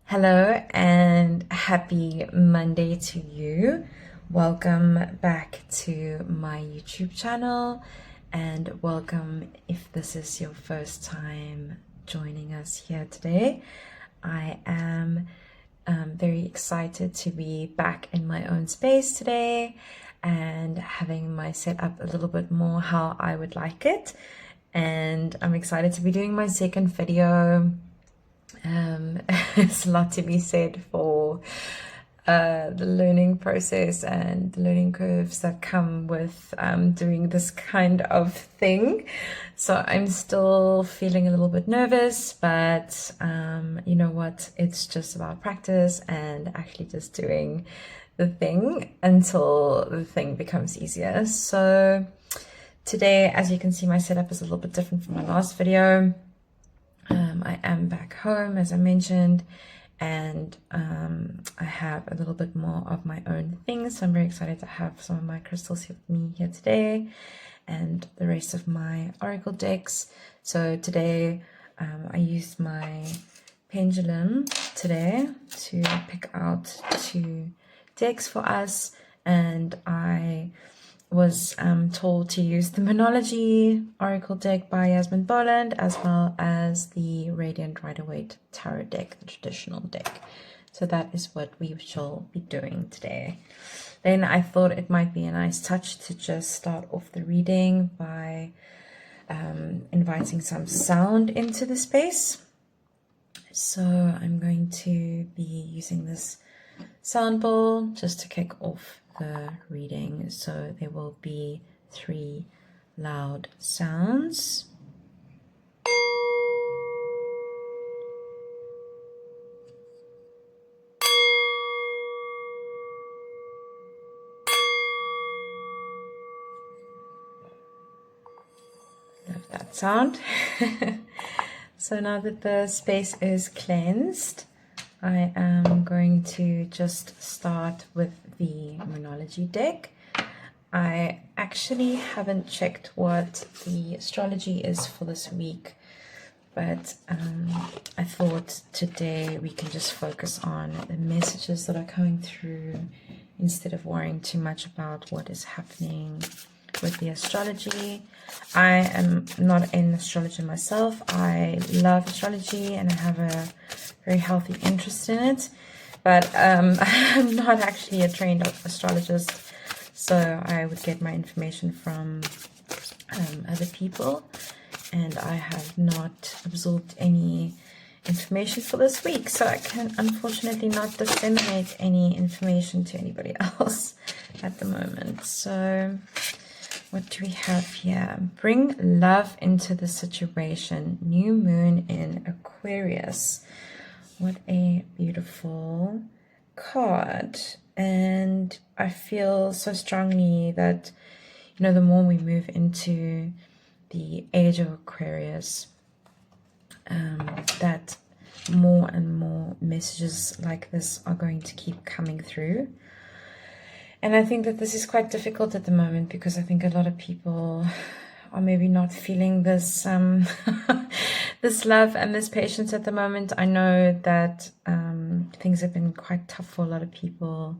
Hello and happy Monday to you. Welcome back to my YouTube channel and welcome if this is your first time joining us here today. I am very excited to be back in my own space today and having my setup a little bit more how I would like it. And I'm excited to be doing my second video. There's a lot to be said for the learning process and the learning curves that come with doing this kind of thing. So I'm still feeling a little bit nervous, but you know what? It's just about practice and actually just doing the thing until the thing becomes easier. So today, as you can see, my setup is a little bit different from my last video. I am back home, as I mentioned, and I have a little bit more of my own things. So I'm very excited to have some of my crystals with me here today and the rest of my oracle decks. So today I used my pendulum today to pick out 2 decks for us, and I was told to use the Monology Oracle deck by Yasmin Boland, as well as the Radiant Rider-Waite Tarot deck, the traditional deck. So that is what we shall be doing today. Then I thought it might be a nice touch to just start off the reading by inviting some sound into the space. So I'm going to be using this sound bowl just to kick off the reading. So there will be 3 loud sounds. Love that sound. So now that the space is cleansed, I am going to just start with the Monology deck. I actually haven't checked what the astrology is for this week, but I thought today we can just focus on the messages that are coming through instead of worrying too much about what is happening with the astrology. I am not an astrologer myself. I love astrology and I have a very healthy interest in it, but I'm not actually a trained astrologist, so I would get my information from other people, and I have not absorbed any information for this week, so I can unfortunately not disseminate any information to anybody else at the moment. So what do we have here? Bring love into the situation. New moon in Aquarius. What a beautiful card. And I feel so strongly that, you know, the more we move into the age of Aquarius, that more and more messages like this are going to keep coming through. And I think that this is quite difficult at the moment because I think a lot of people are maybe not feeling this this love and this patience at the moment. I know that things have been quite tough for a lot of people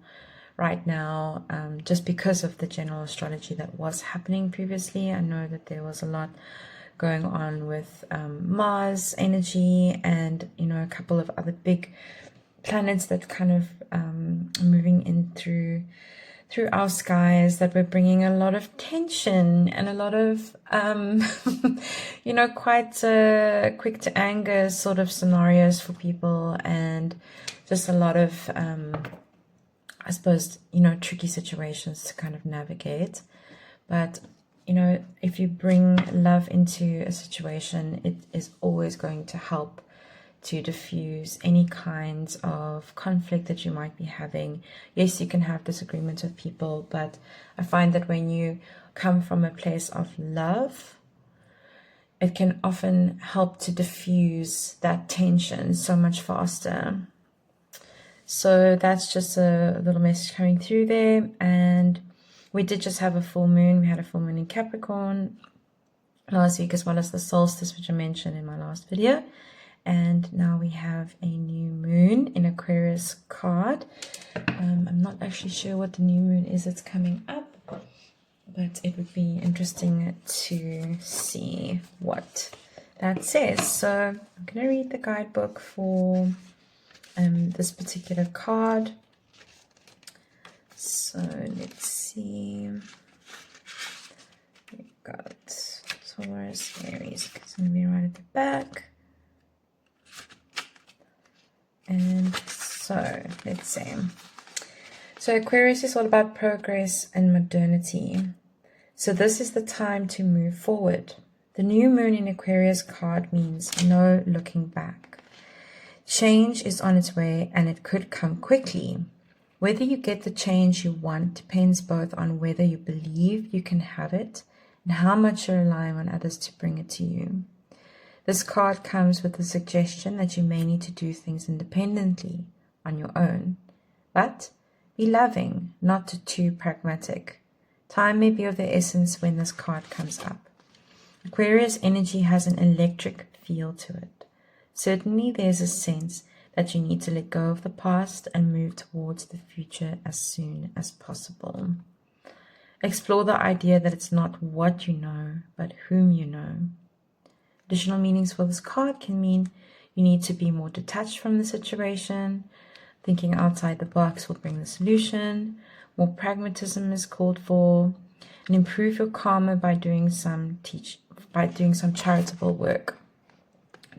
right now, just because of the general astrology that was happening previously. I know that there was a lot going on with Mars energy and, you know, a couple of other big planets that kind of moving in through our skies that were bringing a lot of tension and a lot of, you know, quite quick to anger sort of scenarios for people, and just a lot of, I suppose, you know, tricky situations to kind of navigate. But, you know, if you bring love into a situation, it is always going to help to diffuse any kinds of conflict that you might be having. Yes, you can have disagreements with people, but I find that when you come from a place of love, it can often help to diffuse that tension so much faster. So that's just a little message coming through there. And we did just have a full moon. We had a full moon in Capricorn last week, as well as the solstice, which I mentioned in my last video. And now we have a new moon in Aquarius card. I'm not actually sure what the new moon is that's coming up, but it would be interesting to see what that says. So I'm going to read the guidebook for this particular card. So let's see. We've got Taurus, Aries. It's going to be right at the back. And so let's see. So Aquarius is all about progress and modernity. So this is the time to move forward. The new moon in Aquarius card means no looking back. Change is on its way and it could come quickly. Whether you get the change you want depends both on whether you believe you can have it and how much you're relying on others to bring it to you. This card comes with the suggestion that you may need to do things independently on your own. But be loving, not too pragmatic. Time may be of the essence when this card comes up. Aquarius energy has an electric feel to it. Certainly there's a sense that you need to let go of the past and move towards the future as soon as possible. Explore the idea that it's not what you know, but whom you know. Additional meanings for this card can mean you need to be more detached from the situation. Thinking outside the box will bring the solution. More pragmatism is called for. And improve your karma by doing some charitable work.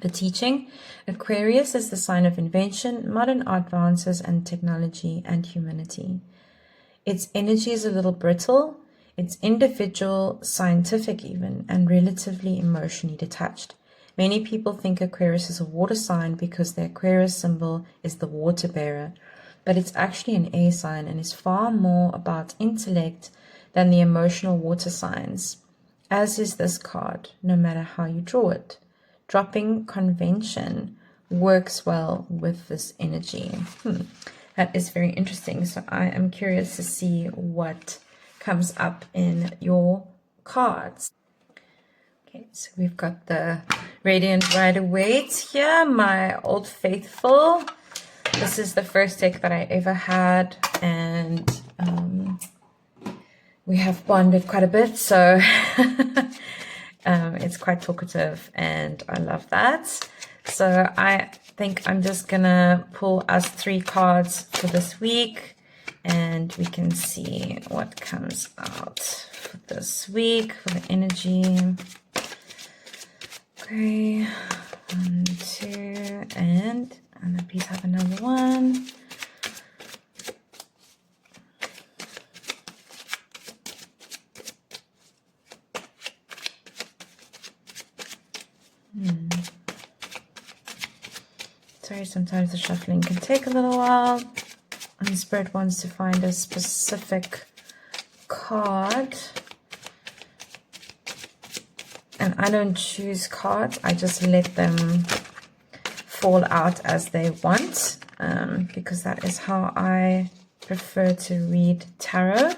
The teaching: Aquarius is the sign of invention, modern advances, and technology and humanity. Its energy is a little brittle. It's individual, scientific even, and relatively emotionally detached. Many people think Aquarius is a water sign because the Aquarius symbol is the water bearer, but it's actually an air sign and is far more about intellect than the emotional water signs, as is this card, no matter how you draw it. Dropping convention works well with this energy. That is very interesting. So I am curious to see what comes up in your cards. Okay, so we've got the Radiant Rider-Waite here, my old faithful. This is the first deck that I ever had, and we have bonded quite a bit, so it's quite talkative and I love that. So I think I'm just gonna pull us 3 cards for this week and we can see what comes out for this week for the energy. Okay, 1, 2, and please have another one. Sorry, sometimes the shuffling can take a little while. And Spirit wants to find a specific card. And I don't choose cards, I just let them fall out as they want, because that is how I prefer to read tarot.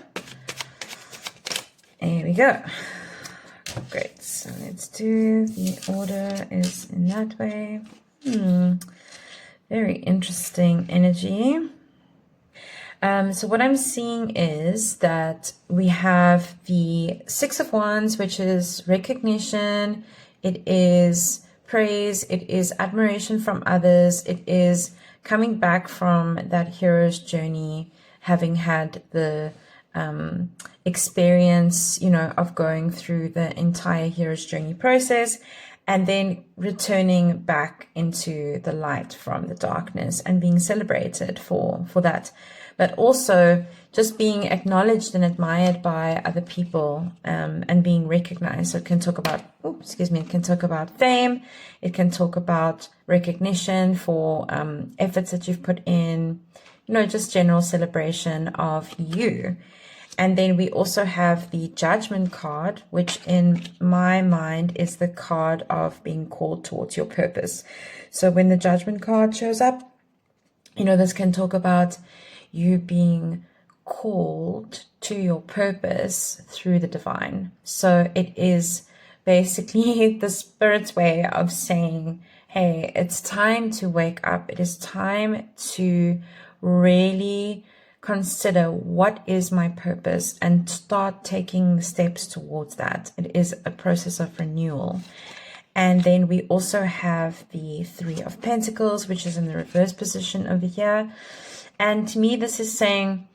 There we go. Great, so let's do, the order is in that way. Very interesting energy. So what I'm seeing is that we have the 6 of Wands, which is recognition, it is praise, it is admiration from others, it is coming back from that hero's journey, having had the experience, you know, of going through the entire hero's journey process, and then returning back into the light from the darkness and being celebrated for that. But also just being acknowledged and admired by other people, and being recognized. So it can talk about, it can talk about fame. It can talk about recognition for efforts that you've put in, you know, just general celebration of you. And then we also have the Judgment card, which in my mind is the card of being called towards your purpose. So when the Judgment card shows up, you know, this can talk about you being called to your purpose through the divine. So it is basically the Spirit's way of saying, hey, it's time to wake up. It is time to really consider what is my purpose and start taking steps towards that. It is a process of renewal. And then we also have the Three of Pentacles, which is in the reverse position over here. And to me, this is saying,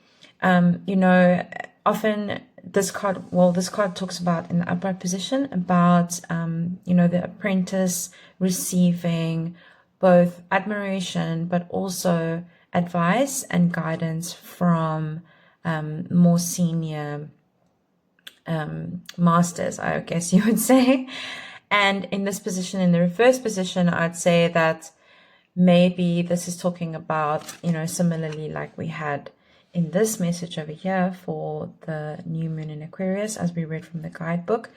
often this card talks about in the upright position about, the apprentice receiving both admiration, but also advice and guidance from more senior masters, I guess you would say. And in this position, in the reverse position, I'd say that maybe this is talking about, similarly like we had in this message over here for the new moon in Aquarius, as we read from the guidebook,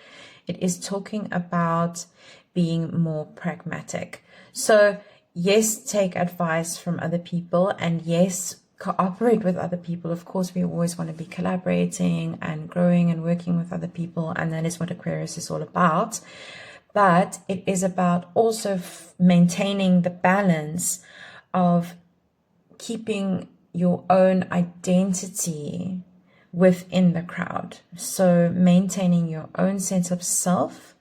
it is talking about being more pragmatic. So yes, take advice from other people, and yes, cooperate with other people. Of course, we always want to be collaborating and growing and working with other people, and that is what Aquarius is all about. But it is about also maintaining the balance of keeping your own identity within the crowd. So maintaining your own sense of self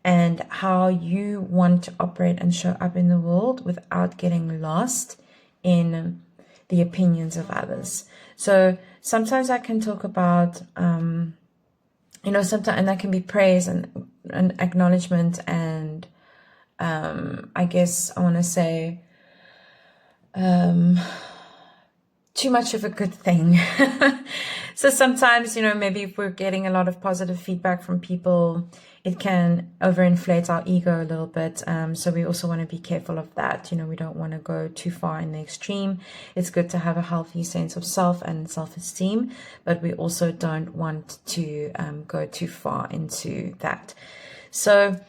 and how you want to operate and show up in the world without getting lost in the opinions of others. So sometimes I can talk about, sometimes, and that can be praise and acknowledgement, and I guess I want to say too much of a good thing. So sometimes, maybe if we're getting a lot of positive feedback from people, it can overinflate our ego a little bit. So we also want to be careful of that. We don't want to go too far in the extreme. It's good to have a healthy sense of self and self-esteem, but we also don't want to go too far into that. So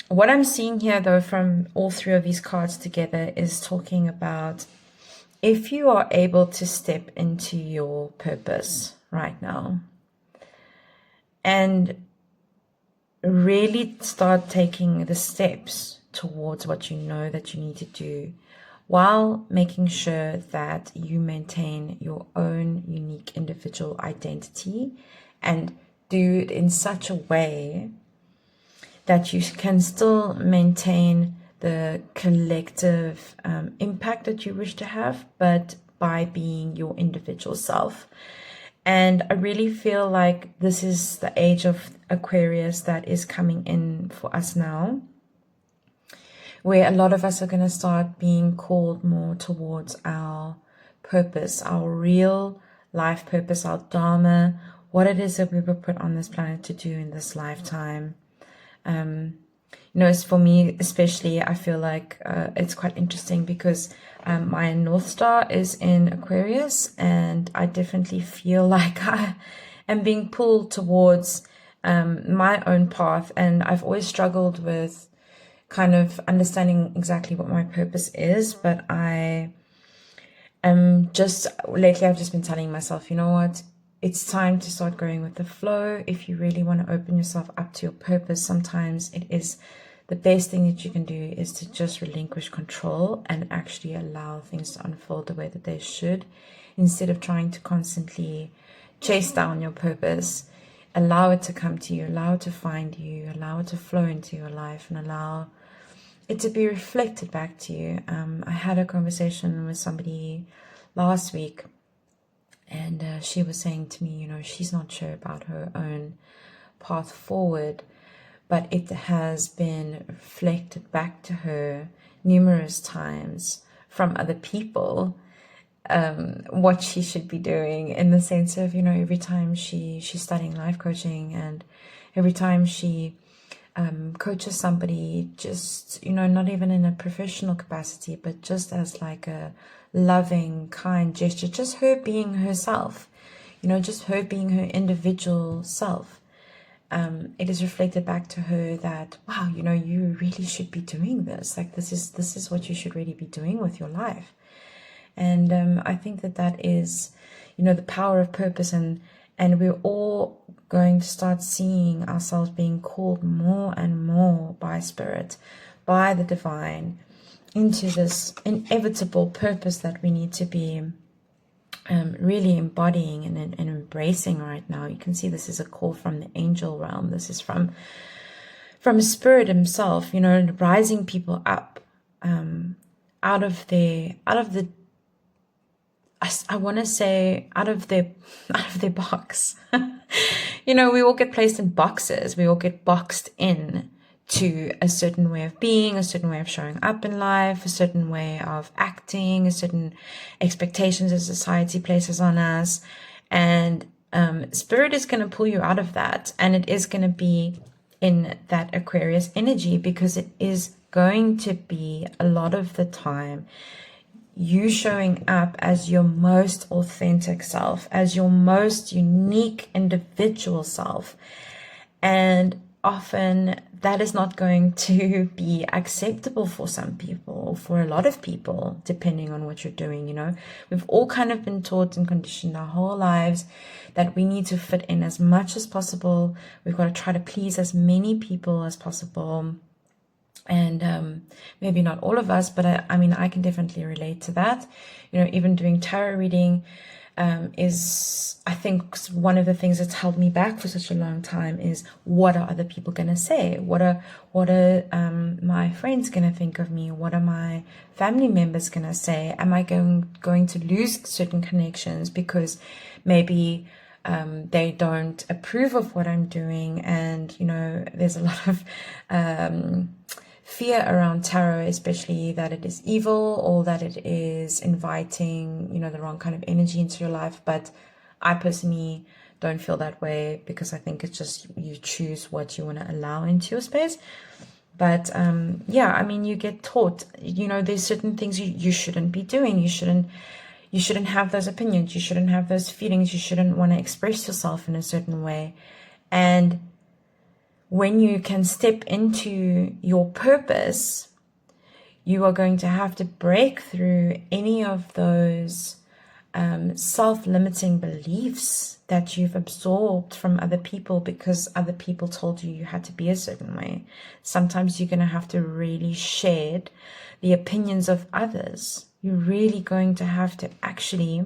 what I'm seeing here, though, from all three of these cards together is talking about if you are able to step into your purpose right now and really start taking the steps towards what you know that you need to do, while making sure that you maintain your own unique individual identity and do it in such a way that you can still maintain the collective impact that you wish to have, but by being your individual self. And I really feel like this is the age of Aquarius that is coming in for us now, where a lot of us are going to start being called more towards our purpose, our real life purpose, our dharma, what it is that we were put on this planet to do in this lifetime. It's for me especially, I feel like it's quite interesting because my North Star is in Aquarius, and I definitely feel like I am being pulled towards my own path, and I've always struggled with kind of understanding exactly what my purpose is, but I am lately I've just been telling myself, you know what? It's time to start going with the flow. If you really want to open yourself up to your purpose, sometimes it is the best thing that you can do is to just relinquish control and actually allow things to unfold the way that they should, instead of trying to constantly chase down your purpose. Allow it to come to you, allow it to find you, allow it to flow into your life, and allow it to be reflected back to you. I had a conversation with somebody last week, and she was saying to me, she's not sure about her own path forward, but it has been reflected back to her numerous times from other people, what she should be doing, in the sense of, every time she's studying life coaching, and every time she coaches somebody, just, not even in a professional capacity, but just as like a loving, kind gesture, just her being herself, just her being her individual self. It is reflected back to her that, wow, you really should be doing this. Like, this is what you should really be doing with your life. And I think that is, the power of purpose, and we're all going to start seeing ourselves being called more and more by spirit, by the divine, into this inevitable purpose that we need to be really embodying and embracing right now. You can see this is a call from the angel realm. This is from Spirit himself, you know, rising people up out of the I want to say out of their box. You know, we all get placed in boxes. We all get boxed in to a certain way of being, a certain way of showing up in life, a certain way of acting, a certain expectations that society places on us. And Spirit is going to pull you out of that. And it is going to be in that Aquarius energy, because it is going to be a lot of the time you showing up as your most authentic self, as your most unique individual self. And often that is not going to be acceptable for some people, or for a lot of people, depending on what you're doing. You know, we've all kind of been taught and conditioned our whole lives that we need to fit in as much as possible. We've got to try to please as many people as possible. And maybe not all of us, but I mean, I can definitely relate to that. You know, even doing tarot reading is, I think, one of the things that's held me back for such a long time is, what are other people going to say? What are my friends going to think of me? What are my family members going to say? Am I going to lose certain connections because maybe they don't approve of what I'm doing? And, you know, there's a lot of fear around tarot, especially that it is evil, or that it is inviting, you know, the wrong kind of energy into your life. But I personally don't feel that way, because I think it's just you choose what you want to allow into your space. But yeah, I mean, you get taught, you know, there's certain things you shouldn't be doing. You shouldn't have those opinions. You shouldn't have those feelings. You shouldn't want to express yourself in a certain way. And when you can step into your purpose, you are going to have to break through any of those self-limiting beliefs that you've absorbed from other people, because other people told you had to be a certain way. Sometimes you're going to have to really shed the opinions of others. You're really going to have to actually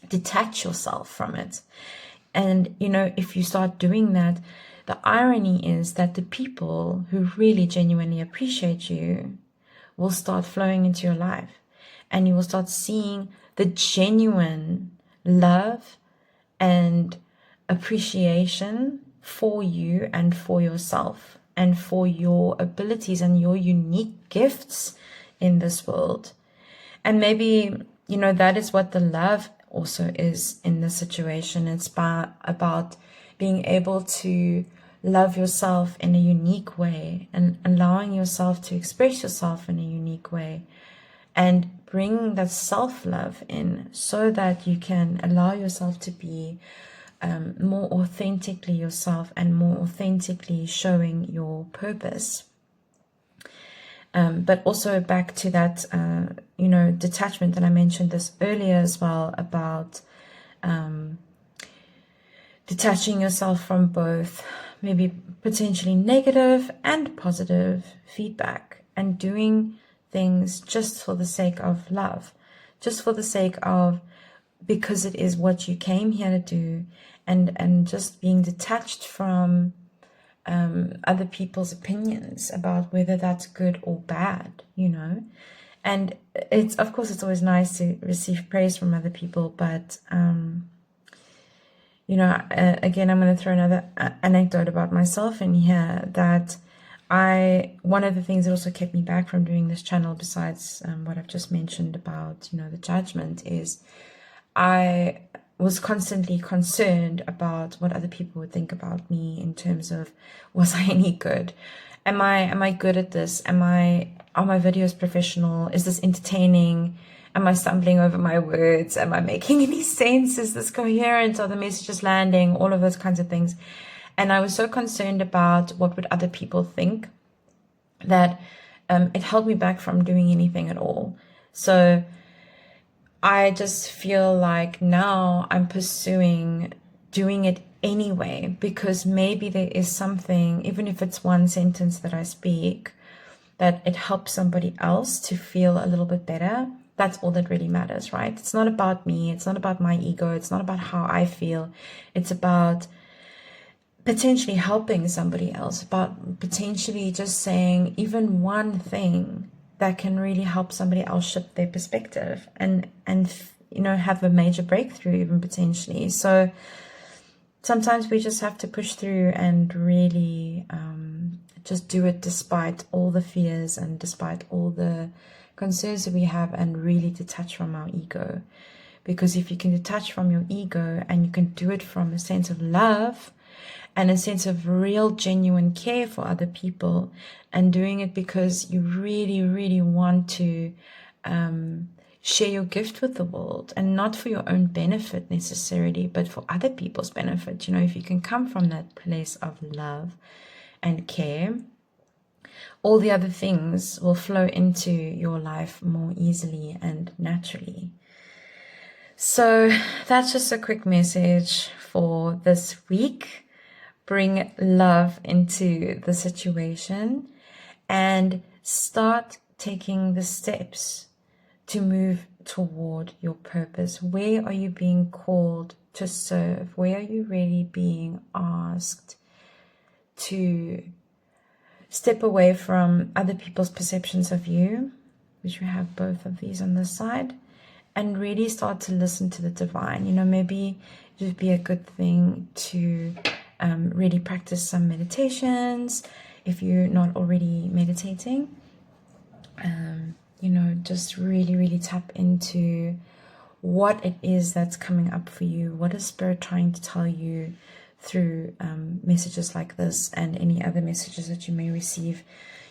detach yourself from it. And, you know, if you start doing that, the irony is that the people who really genuinely appreciate you will start flowing into your life, and you will start seeing the genuine love and appreciation for you and for yourself and for your abilities and your unique gifts in this world. And maybe, you know, that is what the love also is in this situation. It's about being able to love yourself in a unique way, and allowing yourself to express yourself in a unique way, and bring that self-love in, so that you can allow yourself to be more authentically yourself, and more authentically showing your purpose. But also back to that, you know, detachment, and I mentioned this earlier as well, about detaching yourself from both maybe potentially negative and positive feedback, and doing things just for the sake of love, just for the sake of, because it is what you came here to do, and just being detached from other people's opinions about whether that's good or bad, you know. And it's, of course, it's always nice to receive praise from other people, but you know, again, I'm going to throw another anecdote about myself in here, that one of the things that also kept me back from doing this channel, besides what I've just mentioned about, you know, the judgment, is I was constantly concerned about what other people would think about me, in terms of, was I any good? Am I good at this? Are my videos professional? Is this entertaining? Am I stumbling over my words? Am I making any sense? Is this coherent? Are the messages landing? All of those kinds of things. And I was so concerned about what would other people think, that it held me back from doing anything at all. So I just feel like now I'm pursuing doing it anyway, because maybe there is something, even if it's one sentence that I speak, that it helps somebody else to feel a little bit better, that's all that really matters, right? It's not about me. It's not about my ego. It's not about how I feel. It's about potentially helping somebody else, about potentially just saying even one thing that can really help somebody else shift their perspective and have a major breakthrough even potentially. So sometimes we just have to push through and really just do it despite all the fears and despite all the concerns that we have, and really detach from our ego. Because if you can detach from your ego and you can do it from a sense of love and a sense of real genuine care for other people, and doing it because you really, really want to share your gift with the world, and not for your own benefit necessarily, but for other people's benefit. If you can come from that place of love and care, all the other things will flow into your life more easily and naturally. So that's just a quick message for this week. Bring love into the situation and start taking the steps to move toward your purpose. Where are you being called to serve? Where are you really being asked to step away from other people's perceptions of you, which we have both of these on this side, and really start to listen to the divine? Maybe it would be a good thing to really practice some meditations if you're not already meditating. Just really, really tap into what it is that's coming up for you. What is Spirit trying to tell you through messages like this and any other messages that you may receive?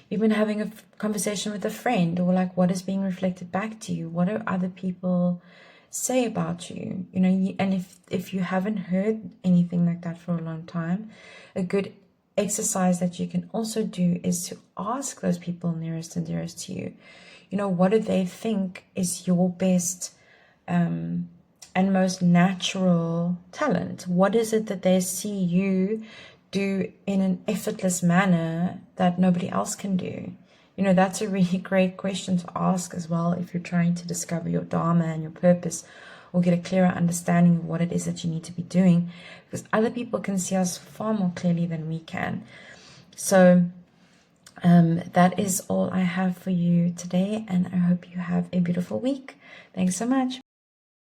You've been having a conversation with a friend, or like, what is being reflected back to you? What do other people say about you? And if you haven't heard anything like that for a long time, a good exercise that you can also do is to ask those people nearest and dearest to you, what do they think is your best and most natural talent? What is it that they see you do in an effortless manner that nobody else can do? That's a really great question to ask as well if you're trying to discover your dharma and your purpose, or get a clearer understanding of what it is that you need to be doing, because other people can see us far more clearly than we can. So that is all I have for you today, and I hope you have a beautiful week. Thanks so much.